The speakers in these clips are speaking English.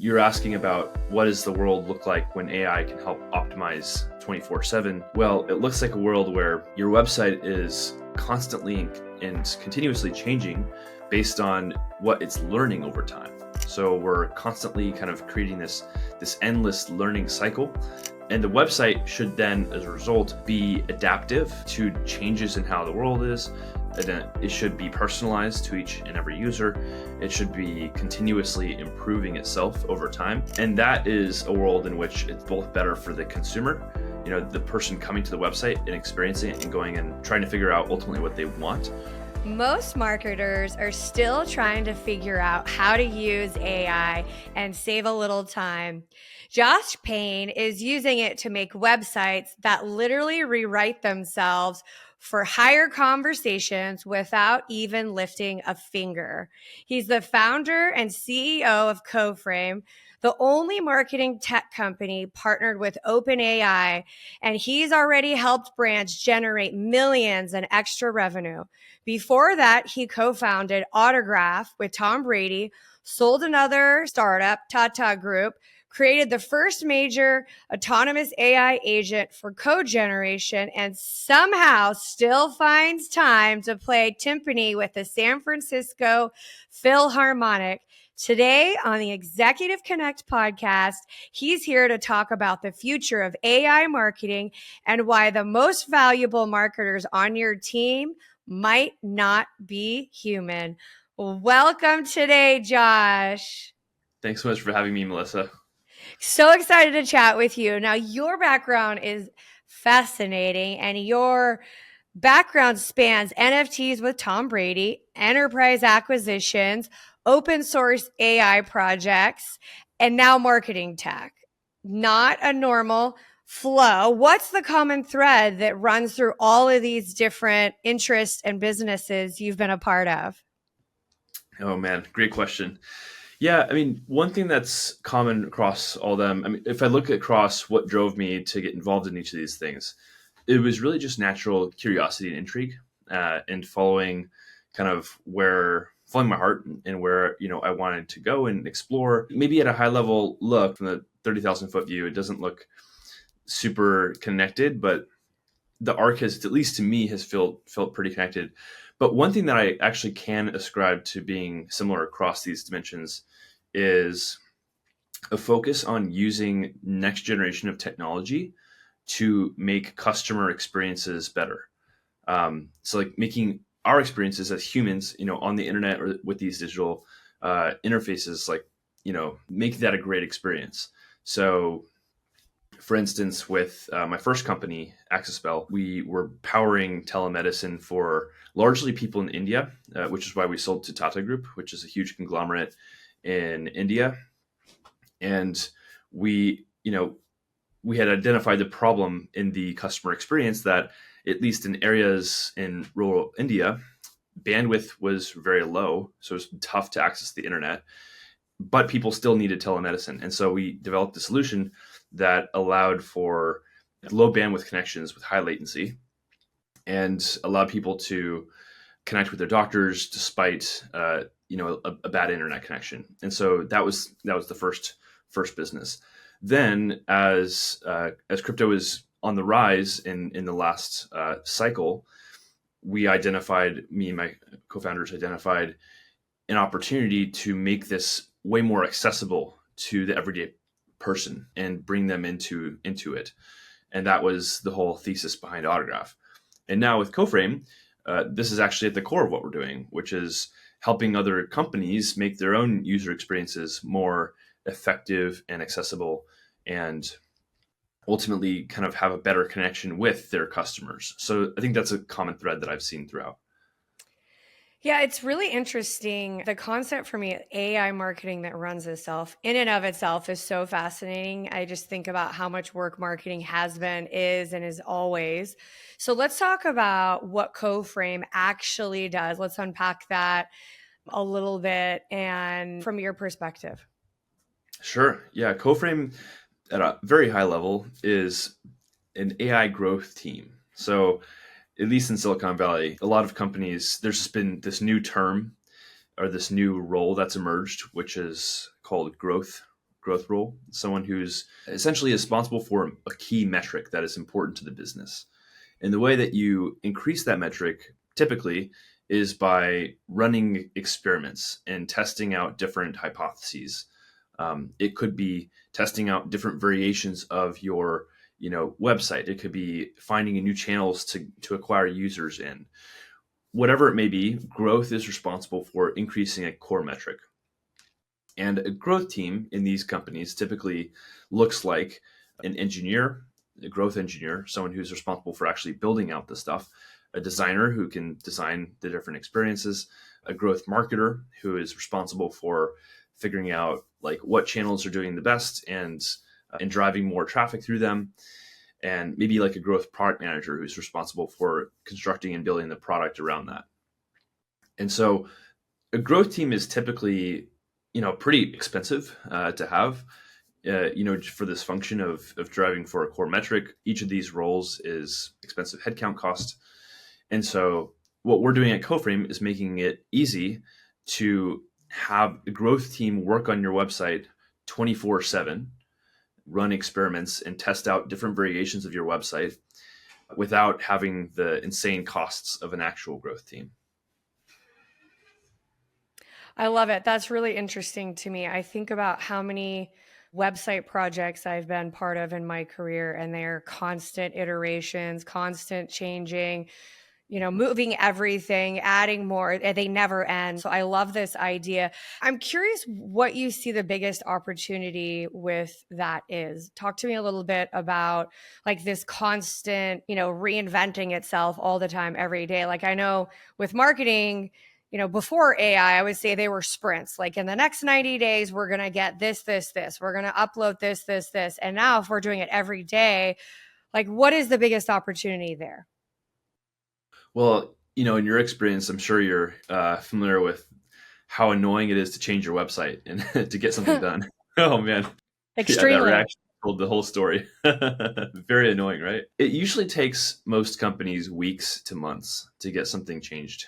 You're asking about what does the world look like when AI can help optimize 24/7? Well, it looks like a world where your website is constantly and continuously changing based on what it's learning over time. So we're constantly kind of creating this endless learning cycle. And the website should then, as a result, be adaptive to changes in how the world is. It should be personalized to each and every user. It should be continuously improving itself over time. And that is a world in which it's both better for the consumer, the person coming to the website and experiencing it and going and trying to figure out ultimately what they want. Most marketers are still trying to figure out how to use AI and save a little time. Josh Payne is using it to make websites that literally rewrite themselves for higher conversations without even lifting a finger. He's the founder and CEO of Coframe, the only marketing tech company partnered with OpenAI, and he's already helped brands generate millions in extra revenue. Before that, he co-founded Autograph with Tom Brady, sold another startup, Tata Group, created the first major autonomous AI agent for code generation, and somehow still finds time to play timpani with the San Francisco Philharmonic. Today on the Executive Connect podcast, he's here to talk about the future of AI marketing and why the most valuable marketers on your team might not be human. Welcome today, Josh. Thanks so much for having me, Melissa. So excited to chat with you. Now, your background is fascinating, and your background spans NFTs with Tom Brady, enterprise acquisitions, open source AI projects, and now marketing tech. Not a normal flow. What's the common thread that runs through all of these different interests and businesses you've been a part of? Oh man, great question. Yeah, I mean, one thing that's common across all them, I mean, if I look across what drove me to get involved in each of these things, it was really just natural curiosity and intrigue, and following my heart and where, I wanted to go and explore. Maybe at a high level look from the 30,000 foot view, it doesn't look super connected, but the arc has, at least to me, has felt pretty connected. But one thing that I actually can ascribe to being similar across these dimensions is a focus on using next generation of technology to make customer experiences better. So like making our experiences as humans, on the internet or with these digital interfaces, make that a great experience. So for instance, with my first company, Accesspell, we were powering telemedicine for largely people in India, which is why we sold to Tata Group, which is a huge conglomerate in India. And we had identified the problem in the customer experience that, at least in areas in rural India, bandwidth was very low. So it was tough to access the internet, but people still needed telemedicine. And so we developed a solution that allowed for low bandwidth connections with high latency and allowed people to connect with their doctors despite a bad internet connection. And so that was the first business. Then as crypto is on the rise in the last cycle, me and my co-founders identified an opportunity to make this way more accessible to the everyday person and bring them into it. And that was the whole thesis behind Autograph. And now with Coframe, this is actually at the core of what we're doing, which is helping other companies make their own user experiences more effective and accessible, and ultimately kind of have a better connection with their customers. So I think that's a common thread that I've seen throughout. Yeah, it's really interesting. The concept for me, AI marketing that runs itself in and of itself, is so fascinating. I just think about how much work marketing has been, is, and is always. So let's talk about what Coframe actually does. Let's unpack that a little bit and from your perspective. Sure. Yeah. Coframe at a very high level is an AI growth team. So at least in Silicon Valley, a lot of companies, there's just been this new term or this new role that's emerged, which is called growth growth role, someone who's essentially responsible for a key metric that is important to the business. And the way that you increase that metric typically is by running experiments and testing out different hypotheses. It could be testing out different variations of your website. It could be finding new channels to acquire users in. Whatever it may be, growth is responsible for increasing a core metric. And a growth team in these companies typically looks like an engineer, a growth engineer, someone who's responsible for actually building out the stuff, a designer who can design the different experiences, a growth marketer who is responsible for figuring out like what channels are doing the best and driving more traffic through them, and maybe like a growth product manager who's responsible for constructing and building the product around that. And so a growth team is typically, pretty expensive to have. For this function of driving for a core metric, each of these roles is expensive headcount cost. And so what we're doing at Coframe is making it easy to have a growth team work on your website 24/7, run experiments and test out different variations of your website without having the insane costs of an actual growth team. I love it. That's really interesting to me. I think about how many website projects I've been part of in my career, and they're constant iterations, constant changing, moving everything, adding more. They never end. So I love this idea. I'm curious what you see the biggest opportunity with that is. Talk to me a little bit about like this constant, reinventing itself all the time, every day. Like I know with marketing, before AI, I would say they were sprints. Like in the next 90 days, we're going to get this, this, this. We're going to upload this, this, this. And now if we're doing it every day, like what is the biggest opportunity there? Well, in your experience, I'm sure you're familiar with how annoying it is to change your website and to get something done. Oh man, yeah, that Extremely. reaction told the whole story. Very annoying, right? It usually takes most companies weeks to months to get something changed,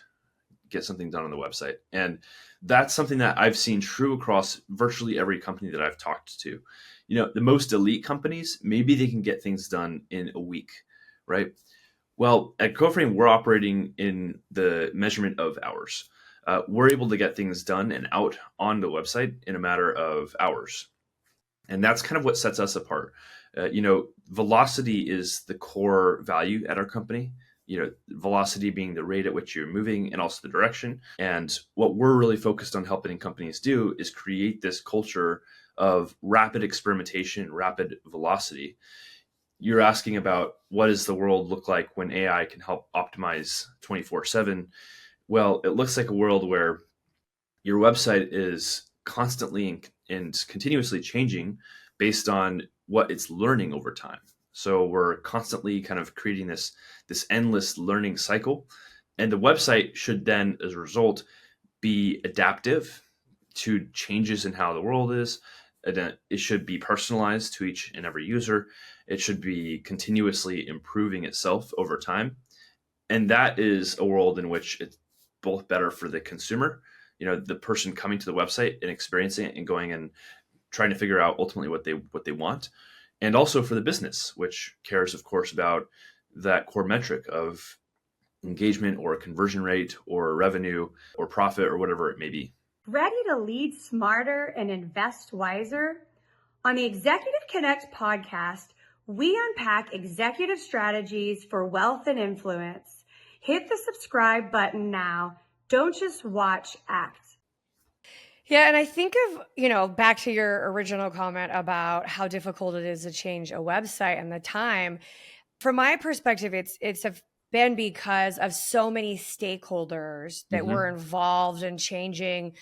get something done on the website. And that's something that I've seen true across virtually every company that I've talked to. The most elite companies, maybe they can get things done in a week, right? Well, at Coframe, we're operating in the measurement of hours. We're able to get things done and out on the website in a matter of hours. And that's kind of what sets us apart. Velocity is the core value at our company. Velocity being the rate at which you're moving and also the direction. And what we're really focused on helping companies do is create this culture of rapid experimentation, rapid velocity. You're asking about what does the world look like when AI can help optimize 24/7? Well, it looks like a world where your website is constantly and continuously changing based on what it's learning over time. So we're constantly kind of creating this endless learning cycle, and the website should then, as a result, be adaptive to changes in how the world is. It should be personalized to each and every user. It should be continuously improving itself over time. And that is a world in which it's both better for the consumer, the person coming to the website and experiencing it and going and trying to figure out ultimately what they want, and also for the business, which cares, of course, about that core metric of engagement or conversion rate or revenue or profit or whatever it may be. Ready to lead smarter and invest wiser? On the Executive Connect podcast, we unpack executive strategies for wealth and influence. Hit the subscribe button now. Don't just watch, act. Yeah, and I think of, back to your original comment about how difficult it is to change a website and the time. From my perspective, it's been because of so many stakeholders that were Mm-hmm. involved in changing,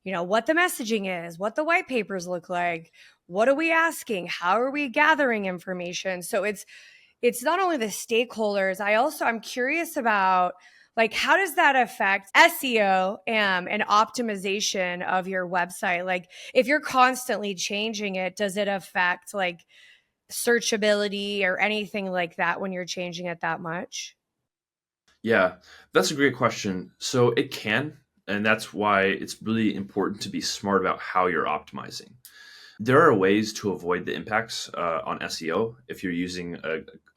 what the messaging is, what the white papers look like, what are we asking, how are we gathering information. So it's not only the stakeholders. I'm curious about like how does that affect SEO and optimization of your website? Like if you're constantly changing it, does it affect like searchability or anything like that when you're changing it that much? Yeah, that's a great question. So it can, and that's why it's really important to be smart about how you're optimizing. There are ways to avoid the impacts on SEO if you're using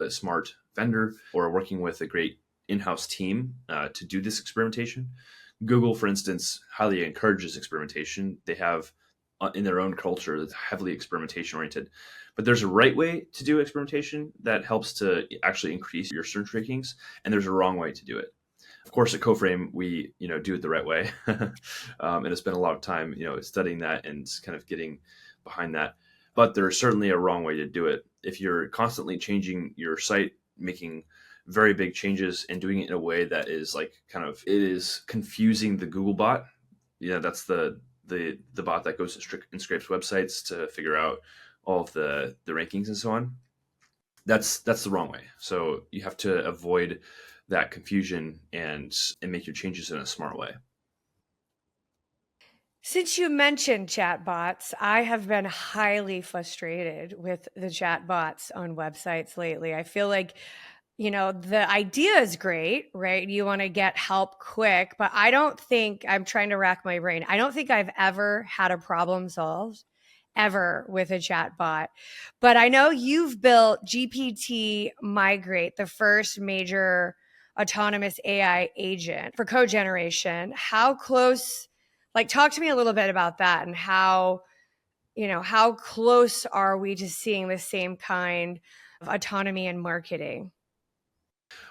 a smart vendor or working with a great in-house team to do this experimentation. Google, for instance, highly encourages experimentation. They have in their own culture that's heavily experimentation oriented. But there's a right way to do experimentation that helps to actually increase your search rankings, and there's a wrong way to do it. Of course, at Coframe, we do it the right way, and it's been a lot of time studying that and kind of getting behind that. But there's certainly a wrong way to do it. If you're constantly changing your site, making very big changes and doing it in a way that is like kind of it is confusing the Google bot. That's the bot that goes and scrapes websites to figure out all of the rankings and so on. That's the wrong way. So you have to avoid that confusion and make your changes in a smart way. Since you mentioned chatbots, I have been highly frustrated with the chatbots on websites lately. I feel like, the idea is great, right? You want to get help quick, but I'm trying to rack my brain. I don't think I've ever had a problem solved ever with a chatbot. But I know you've built GPT Migrate, the first major autonomous AI agent for code generation. How close, talk to me a little bit about that and how close are we to seeing the same kind of autonomy in marketing?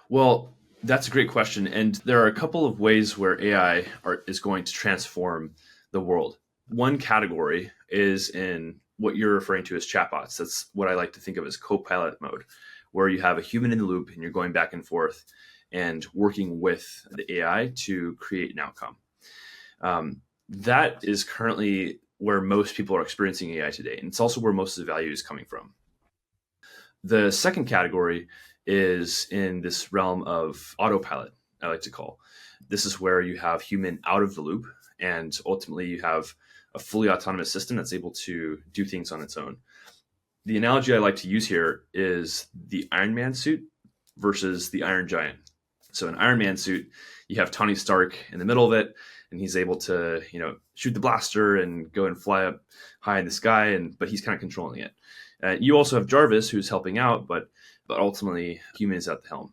Well, that's a great question. And there are a couple of ways where AI is going to transform the world. One category is in what you're referring to as chatbots. That's what I like to think of as co-pilot mode, where you have a human in the loop and you're going back and forth and working with the AI to create an outcome. That is currently where most people are experiencing AI today. And it's also where most of the value is coming from. The second category is in this realm of autopilot, I like to call. This is where you have human out of the loop, and ultimately you have a fully autonomous system that's able to do things on its own. The analogy I like to use here is the Iron Man suit versus the Iron Giant. So an Iron Man suit, you have Tony Stark in the middle of it, and he's able to, shoot the blaster and go and fly up high in the sky, but he's kind of controlling it. You also have Jarvis, who's helping out, but ultimately human is at the helm.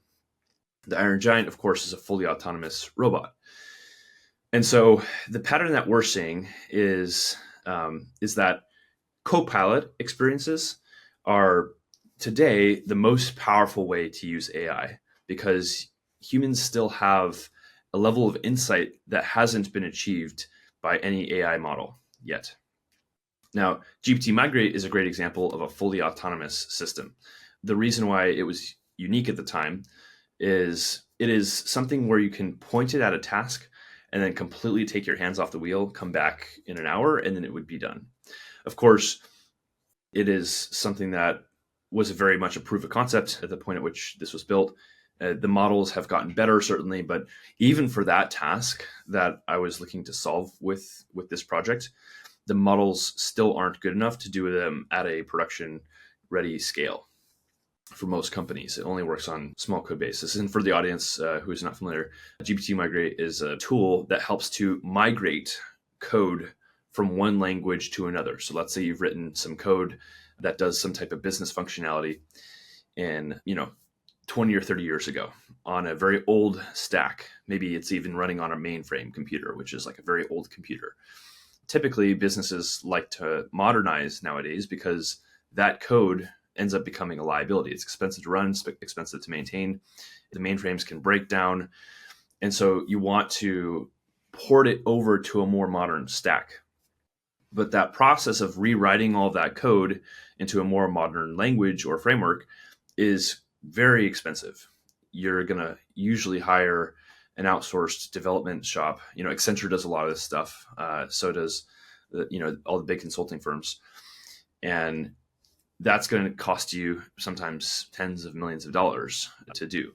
The Iron Giant, of course, is a fully autonomous robot. And so the pattern that we're seeing is that co-pilot experiences are today the most powerful way to use AI, because humans still have a level of insight that hasn't been achieved by any AI model yet. Now, GPT Migrate is a great example of a fully autonomous system. The reason why it was unique at the time is it is something where you can point it at a task and then completely take your hands off the wheel, come back in an hour, and then it would be done. Of course, it is something that was very much a proof of concept at the point at which this was built. The models have gotten better, certainly, but even for that task that I was looking to solve with this project, the models still aren't good enough to do them at a production-ready scale. For most companies, it only works on small code bases. And for the audience who is not familiar, GPT Migrate is a tool that helps to migrate code from one language to another. So let's say you've written some code that does some type of business functionality in, 20 or 30 years ago on a very old stack. Maybe it's even running on a mainframe computer, which is like a very old computer. Typically, businesses like to modernize nowadays because that code ends up becoming a liability. It's expensive to run, expensive to maintain. The mainframes can break down. And so you want to port it over to a more modern stack. But that process of rewriting all of that code into a more modern language or framework is very expensive. You're going to usually hire an outsourced development shop. Accenture does a lot of this stuff. So does all the big consulting firms. And that's going to cost you sometimes tens of millions of dollars to do.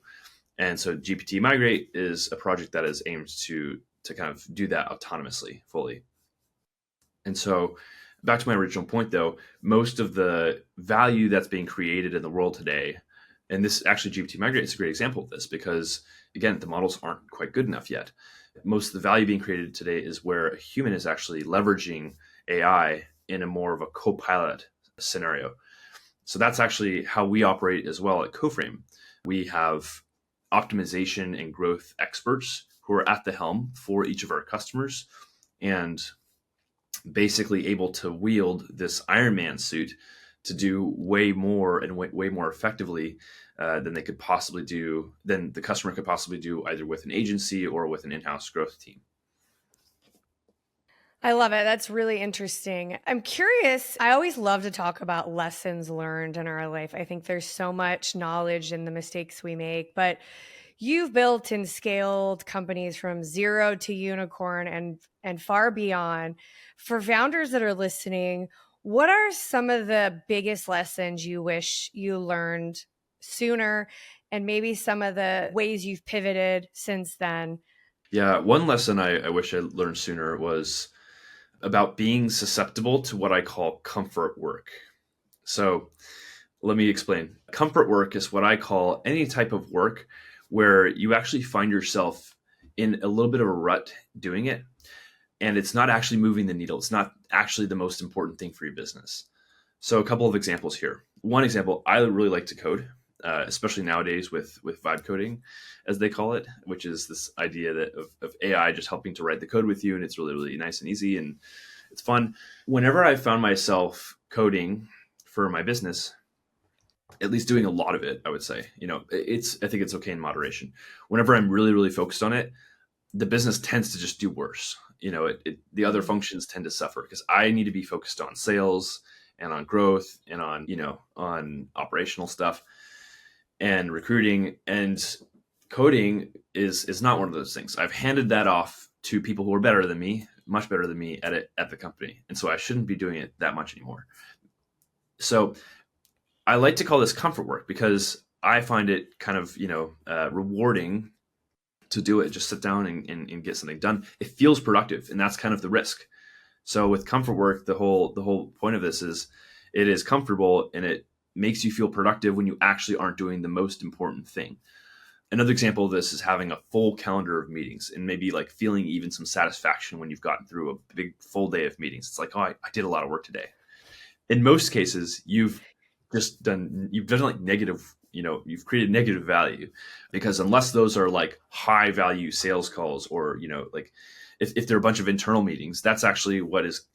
And so GPT Migrate is a project that is aimed to kind of do that autonomously, fully. And so back to my original point, though, most of the value that's being created in the world today, and this actually GPT Migrate is a great example of this because, again, the models aren't quite good enough yet. Most of the value being created today is where a human is actually leveraging AI in a more of a co-pilot scenario. So that's actually how we operate as well at Coframe. We have optimization and growth experts who are at the helm for each of our customers and basically able to wield this Iron Man suit to do way more and way more effectively than they could possibly do, than the customer could possibly do either with an agency or with an in-house growth team. I love it. That's really interesting. I'm curious. I always love to talk about lessons learned in our life. I think there's so much knowledge in the mistakes we make, but you've built and scaled companies from zero to unicorn and far beyond. For founders that are listening, what are some of the biggest lessons you wish you learned sooner, and maybe some of the ways you've pivoted since then? Yeah, one lesson I wish I learned sooner was about being susceptible to what I call comfort work. So let me explain. Comfort work is what I call any type of work where you actually find yourself in a little bit of a rut doing it, and it's not actually moving the needle. It's not actually the most important thing for your business. So a couple of examples here. One example, I really like to code, especially nowadays with vibe coding, as they call it, which is this idea that of AI just helping to write the code with you, and it's really, really nice and easy, and it's fun. Whenever I found myself coding for my business, at least doing a lot of it, I would say, I think it's okay in moderation. Whenever I'm really, really focused on it, the business tends to just do worse. The other functions tend to suffer because I need to be focused on sales and on growth and on operational stuff and recruiting, and coding is not one of those things. I've handed that off to people who are better than me, much better than me at the company. And so I shouldn't be doing it that much anymore. So I like to call this comfort work because I find it kind of, rewarding to do it. Just sit down and get something done. It feels productive, and that's kind of the risk. So with comfort work, the whole point of this is it is comfortable and it makes you feel productive when you actually aren't doing the most important thing. Another example of this is having a full calendar of meetings and maybe like feeling even some satisfaction when you've gotten through a big full day of meetings. It's like, oh, I did a lot of work today. In most cases, you've done like negative, you've created negative value, because unless those are like high value sales calls or, like if they're a bunch of internal meetings, that's actually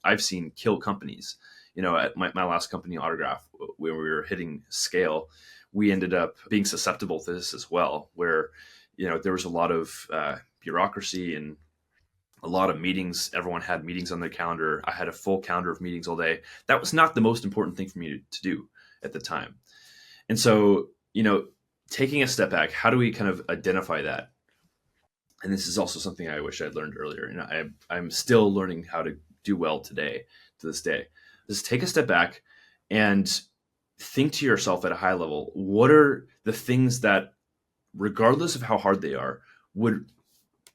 I've seen kill companies. At my last company, Autograph, when we were hitting scale, we ended up being susceptible to this as well, where, there was a lot of bureaucracy and a lot of meetings. Everyone had meetings on their calendar. I had a full calendar of meetings all day. That was not the most important thing for me to do at the time. And so, taking a step back, how do we kind of identify that? And this is also something I wish I'd learned earlier. I'm still learning how to do well today, to this day. Just take a step back and think to yourself at a high level, what are the things that, regardless of how hard they are, would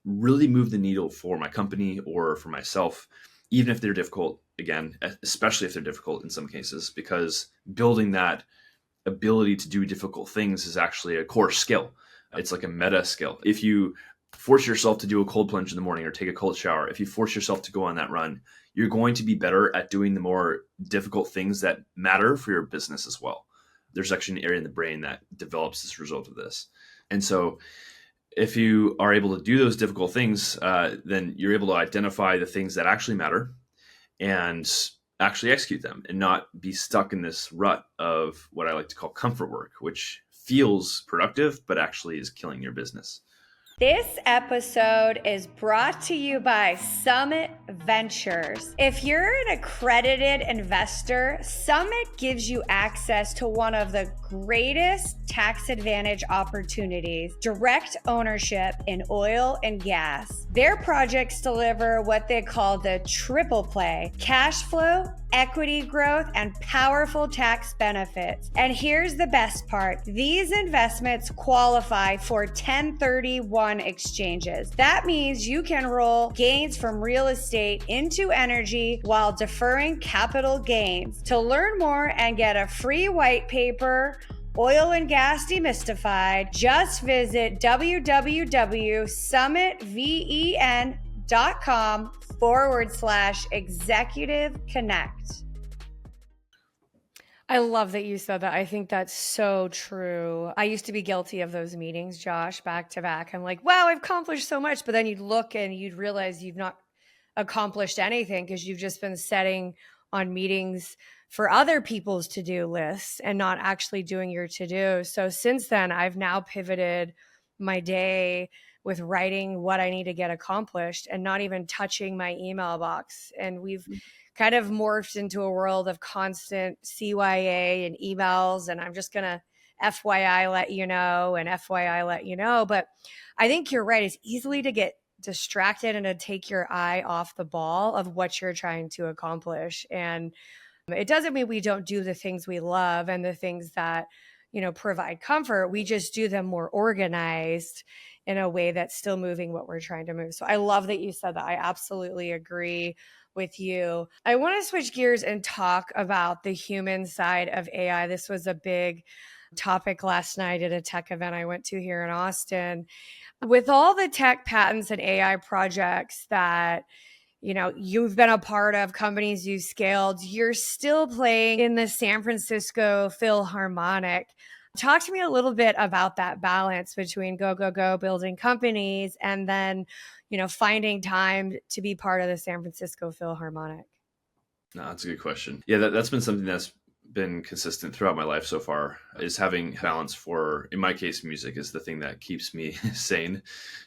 really move the needle for my company or for myself, even if they're difficult, again, especially if they're difficult in some cases, because building that ability to do difficult things is actually a core skill. It's like a meta skill. If you force yourself to do a cold plunge in the morning or take a cold shower, if you force yourself to go on that run, you're going to be better at doing the more difficult things that matter for your business as well. There's actually an area in the brain that develops as a result of this. And so if you are able to do those difficult things, then you're able to identify the things that actually matter and actually execute them and not be stuck in this rut of what I like to call comfort work, which feels productive, but actually is killing your business. This episode is brought to you by Summit Ventures. If you're an accredited investor, Summit gives you access to one of the greatest tax advantage opportunities: direct ownership in oil and gas. Their projects deliver what they call the triple play: cash flow, equity growth, and powerful tax benefits. And here's the best part: these investments qualify for 1031 exchanges. That means you can roll gains from real estate into energy while deferring capital gains. To learn more and get a free white paper, Oil and Gas Demystified, just visit www.summitven.com/executive connect. I love that you said that. I think that's so true. I used to be guilty of those meetings, Josh, back to back. I'm like, wow, I've accomplished so much. But then you'd look and you'd realize you've not accomplished anything because you've just been setting on meetings for other people's to-do lists and not actually doing your to-do. So since then, I've now pivoted my day with writing what I need to get accomplished and not even touching my email box. And we've kind of morphed into a world of constant CYA and emails. And I'm just going to FYI let you know and FYI let you know. But I think you're right. It's easily to get distracted and to take your eye off the ball of what you're trying to accomplish. And it doesn't mean we don't do the things we love and the things that, provide comfort. We just do them more organized in a way that's still moving what we're trying to move. So I love that you said that. I absolutely agree with you. I want to switch gears and talk about the human side of AI. This was a big topic last night at a tech event I went to here in Austin. With all the tech patents and AI projects that you've been a part of, companies you've scaled, you're still playing in the San Francisco Philharmonic. Talk to me a little bit about that balance between go, building companies and then, finding time to be part of the San Francisco Philharmonic. No, that's a good question. Yeah, that's been something that's been consistent throughout my life so far, is having balance for, in my case, music is the thing that keeps me sane.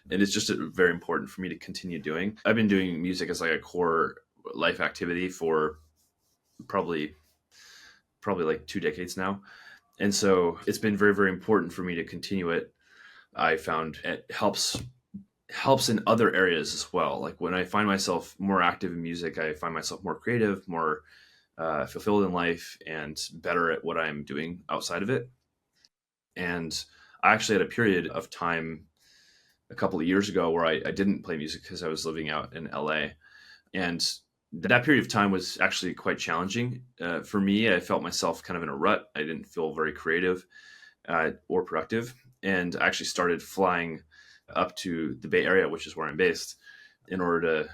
And it's just very important for me to continue doing. I've been doing music as like a core life activity for probably like 2 decades now. And so it's been very, very important for me to continue it. I found it helps in other areas as well. Like when I find myself more active in music, I find myself more creative, more fulfilled in life, and better at what I'm doing outside of it. And I actually had a period of time a couple of years ago where I didn't play music because I was living out in LA. And that period of time was actually quite challenging. For me, I felt myself kind of in a rut. I didn't feel very creative or productive. And I actually started flying up to the Bay Area, which is where I'm based, in order to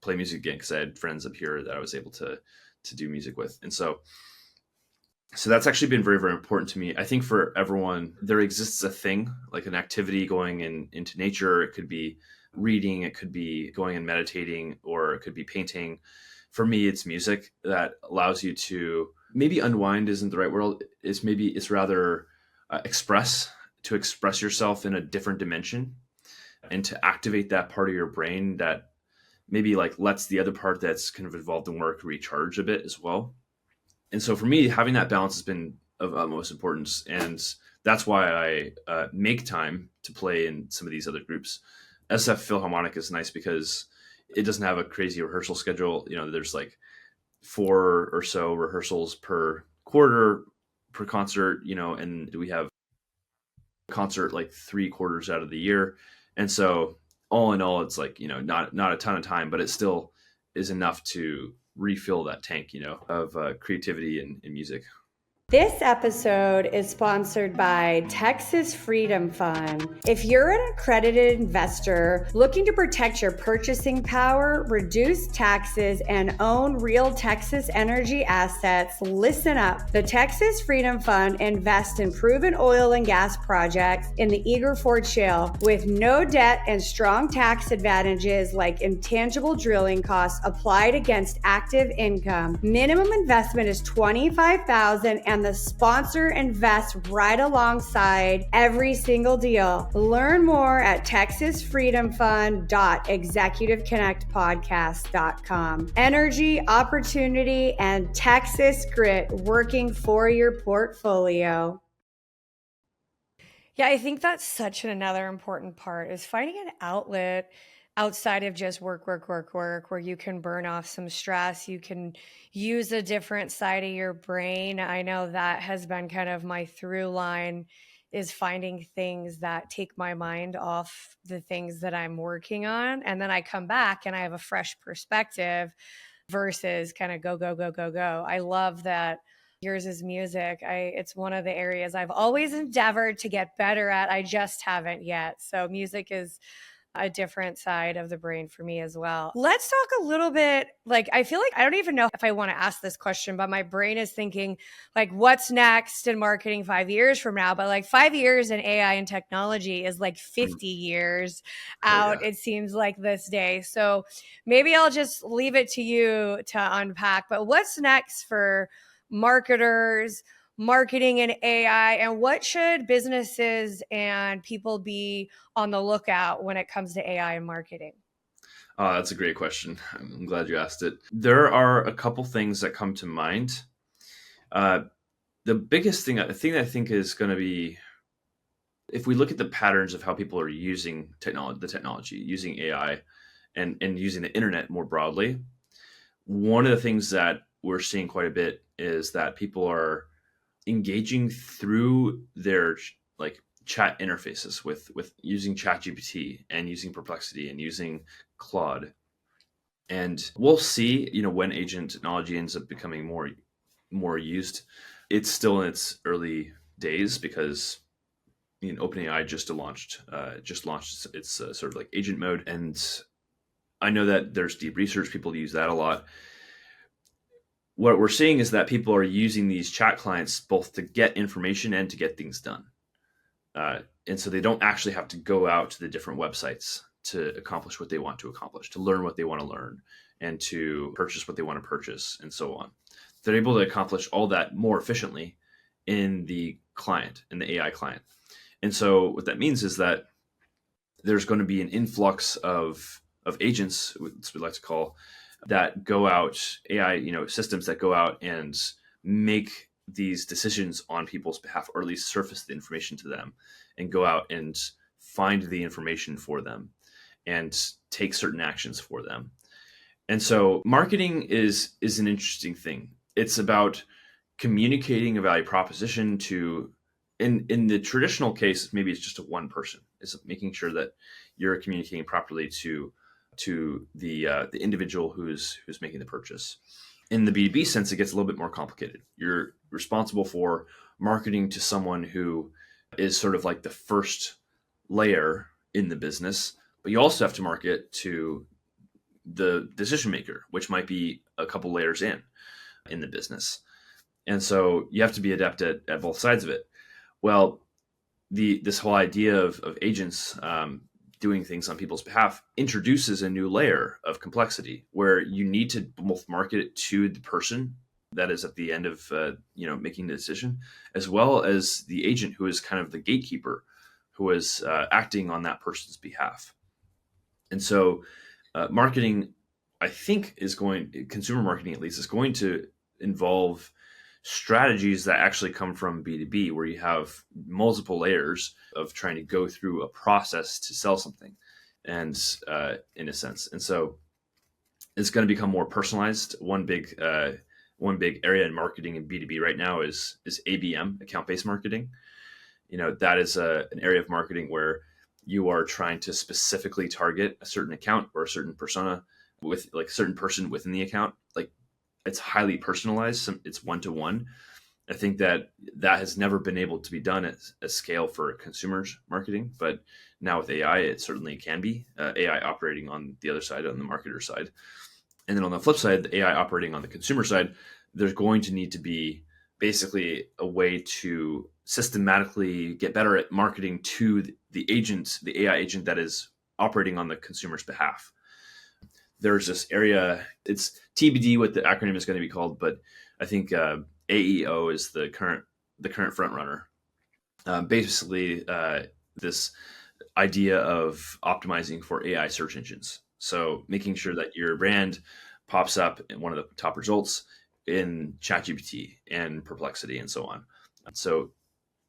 play music again, because I had friends up here that I was able to do music with. And so that's actually been very, very important to me. I think for everyone, there exists a thing, like an activity going into nature. It could be reading, it could be going and meditating, or it could be painting. For me, it's music that allows you to maybe unwind isn't the right word. It's rather express yourself in a different dimension, and to activate that part of your brain that maybe like lets the other part that's kind of involved in work recharge a bit as well. And so for me, having that balance has been of utmost importance. And that's why I make time to play in some of these other groups. SF Philharmonic is nice because it doesn't have a crazy rehearsal schedule. There's like 4 or so rehearsals per quarter per concert, and we have a concert like 3 quarters out of the year. And so all in all, it's like, not a ton of time, but it still is enough to refill that tank, of creativity and music. This episode is sponsored by Texas Freedom Fund. If you're an accredited investor looking to protect your purchasing power, reduce taxes, and own real Texas energy assets, listen up. The Texas Freedom Fund invests in proven oil and gas projects in the Eagle Ford Shale with no debt and strong tax advantages like intangible drilling costs applied against active income. Minimum investment is $25,000 and the sponsor invests right alongside every single deal. Learn more at texasfreedomfund.executiveconnectpodcast.com. Energy, opportunity, and Texas grit working for your portfolio. Yeah, I think that's another important part is finding an outlet outside of just work, where you can burn off some stress. You can use a different side of your brain. I know that has been kind of my through line, is finding things that take my mind off the things that I'm working on. And then I come back and I have a fresh perspective versus kind of go. I love that yours is music. It's one of the areas I've always endeavored to get better at. I just haven't yet. So music is a different side of the brain for me as well. Let's talk a little bit, like, I feel like I don't even know if I want to ask this question, but my brain is thinking, like, what's next in marketing 5 years from now? But like 5 years in AI and technology is like 50 years Oh out, yeah. it seems like this day. So maybe I'll just leave it to you to unpack. But what's next for marketers, marketing and AI, and what should businesses and people be on the lookout when it comes to AI and marketing? That's a great question. I'm glad you asked it. There are a couple things that come to mind. Uh, the biggest thing, the thing that I think is going to be, if we look at the patterns of how people are using technology, using AI, and using the internet more broadly, one of the things that we're seeing quite a bit is that people are engaging through their like chat interfaces with using ChatGPT and using Perplexity and using Claude. And we'll see, when agent technology ends up becoming more used. It's still in its early days because OpenAI just launched its sort of like agent mode, and I know that there's deep research. People use that a lot. What we're seeing is that people are using these chat clients both to get information and to get things done. And so they don't actually have to go out to the different websites to accomplish what they want to accomplish, to learn what they want to learn, and to purchase what they want to purchase, and so on. They're able to accomplish all that more efficiently in the client, in the AI client. And so what that means is that there's going to be an influx of agents, which we like to call, that go out, AI, systems that go out and make these decisions on people's behalf, or at least surface the information to them and go out and find the information for them and take certain actions for them. And so marketing is an interesting thing. It's about communicating a value proposition to, in the traditional case, maybe it's just a one person. It's making sure that you're communicating properly to the individual who's making the purchase. In the B2B sense, it gets a little bit more complicated. You're responsible for marketing to someone who is sort of like the first layer in the business, but you also have to market to the decision maker, which might be a couple layers in the business. And so you have to be adept at both sides of it. Well, this whole idea of agents doing things on people's behalf introduces a new layer of complexity where you need to both market it to the person that is at the end of making the decision, as well as the agent who is kind of the gatekeeper, who is acting on that person's behalf. And so marketing, I think, consumer marketing at least, is going to involve strategies that actually come from B2B, where you have multiple layers of trying to go through a process to sell something, and in a sense. And so it's going to become more personalized. One big area in marketing in B2B right now is ABM, account-based marketing. That is an area of marketing where you are trying to specifically target a certain account or a certain persona with like a certain person within the account. Like, it's highly personalized. It's one-to-one. I think that has never been able to be done at a scale for consumers marketing, but now with AI, it certainly can be. AI operating on the other side, on the marketer side. And then on the flip side, the AI operating on the consumer side, there's going to need to be basically a way to systematically get better at marketing to the agent, the AI agent that is operating on the consumer's behalf. There's this area, it's TBD what the acronym is going to be called, but I think AEO is the current front runner. Basically, this idea of optimizing for AI search engines. So making sure that your brand pops up in one of the top results in ChatGPT and Perplexity and so on. So,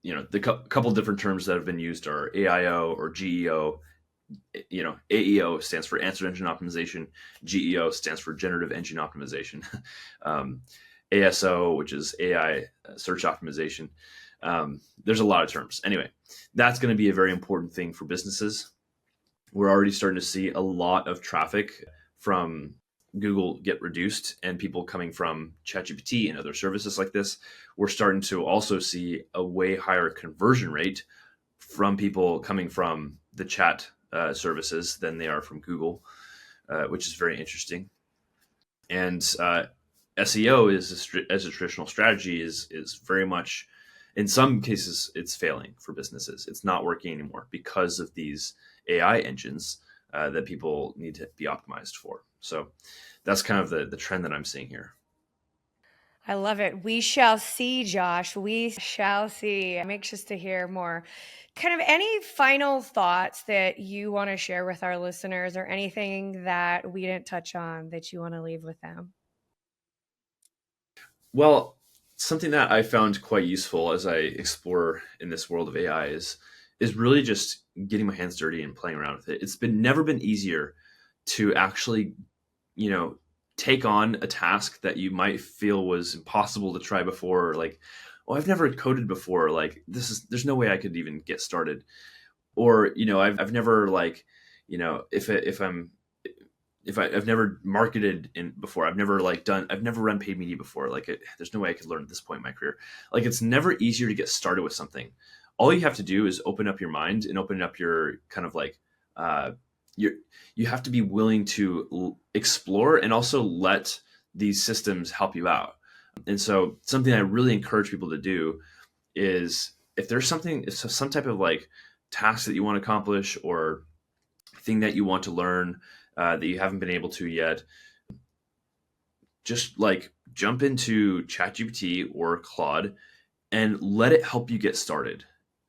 the couple different terms that have been used are AIO or GEO. AEO stands for answer engine optimization. GEO stands for generative engine optimization. ASO, which is AI search optimization. There's a lot of terms. Anyway, that's going to be a very important thing for businesses. We're already starting to see a lot of traffic from Google get reduced, and people coming from ChatGPT and other services like this. We're starting to also see a way higher conversion rate from people coming from the chat services than they are from Google, which is very interesting. And SEO as a traditional strategy is very much, in some cases, it's failing for businesses. It's not working anymore because of these AI engines that people need to be optimized for. So that's kind of the trend that I'm seeing here. I love it. We shall see, Josh. We shall see. I'm anxious to hear more. Kind of any final thoughts that you want to share with our listeners, or anything that we didn't touch on that you want to leave with them? Well, something that I found quite useful as I explore in this world of AI is really just getting my hands dirty and playing around with it. It's been never been easier to actually, you know, take on a task that you might feel was impossible to try before, or like, oh, I've never coded before. Like there's no way I could even get started. Or, I've never like, I've never marketed in before. I've never run paid media before. There's no way I could learn at this point in my career. Like, it's never easier to get started with something. All you have to do is open up your mind and open up your kind of like, uh, you have to be willing to explore and also let these systems help you out. And so something I really encourage people to do is, if some type of like task that you want to accomplish, or thing that you want to learn that you haven't been able to yet, just like jump into ChatGPT or Claude and let it help you get started.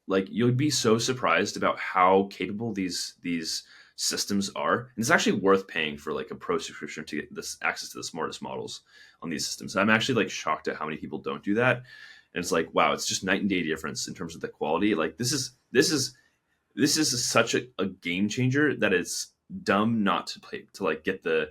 Like, you'll be so surprised about how capable these systems are. And it's actually worth paying for like a pro subscription to get this access to the smartest models on these systems. I'm actually like shocked at how many people don't do that. And it's like, wow, it's just night and day difference in terms of the quality. Like, this is such a game changer that it's dumb not to pay to like get the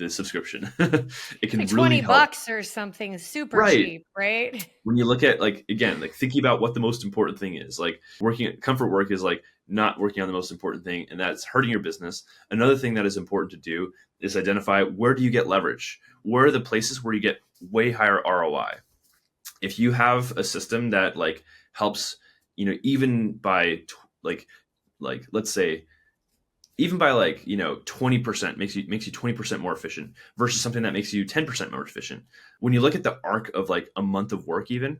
subscription. It It's can like really 20 help. bucks or something super Right. cheap, right? When you look at, like, again, like thinking about what the most important thing is, like working at comfort work is like not working on the most important thing, and that's hurting your business. Another thing that is important to do is identify, where do you get leverage? Where are the places where you get way higher ROI? If you have a system that like helps, even by like let's say, even by like 20% makes you 20% more efficient versus something that makes you 10% more efficient. When you look at the arc of like a month of work, even,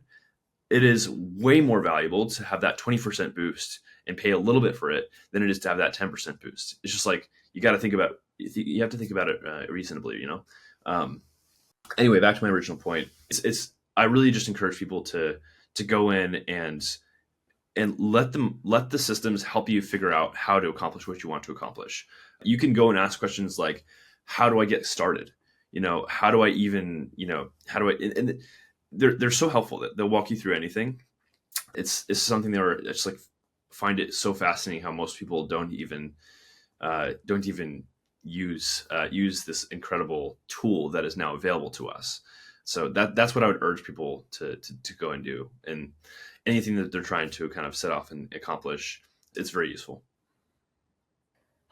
it is way more valuable to have that 20% boost and pay a little bit for it than it is to have that 10% boost. It's just like, you have to think about it reasonably, um, anyway, back to my original point. It's I really just encourage people to go in and let the systems help you figure out how to accomplish what you want to accomplish. You can go and ask questions like, how do I get started? How do I even, how do I, and they're so helpful that they'll walk you through anything. It's something it's like, find it so fascinating how most people don't even use this incredible tool that is now available to us. So that's what I would urge people to go and do. And anything that they're trying to kind of set off and accomplish, it's very useful.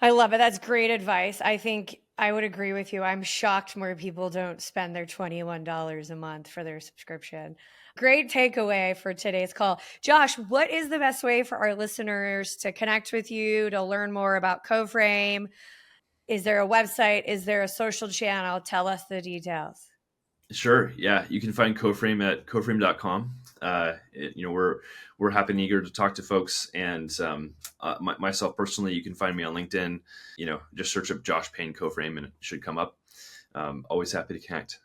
I love it. That's great advice. I think I would agree with you. I'm shocked more people don't spend their $21 a month for their subscription. Great takeaway for today's call. Josh, what is the best way for our listeners to connect with you, to learn more about Coframe? Is there a website? Is there a social channel? Tell us the details. Sure. Yeah. You can find Coframe at coframe.com. We're happy and eager to talk to folks. And myself personally, you can find me on LinkedIn. Just search up Josh Payne Coframe and it should come up. Always happy to connect.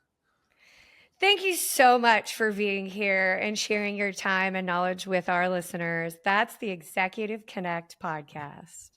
Thank you so much for being here and sharing your time and knowledge with our listeners. That's the Executive Connect podcast.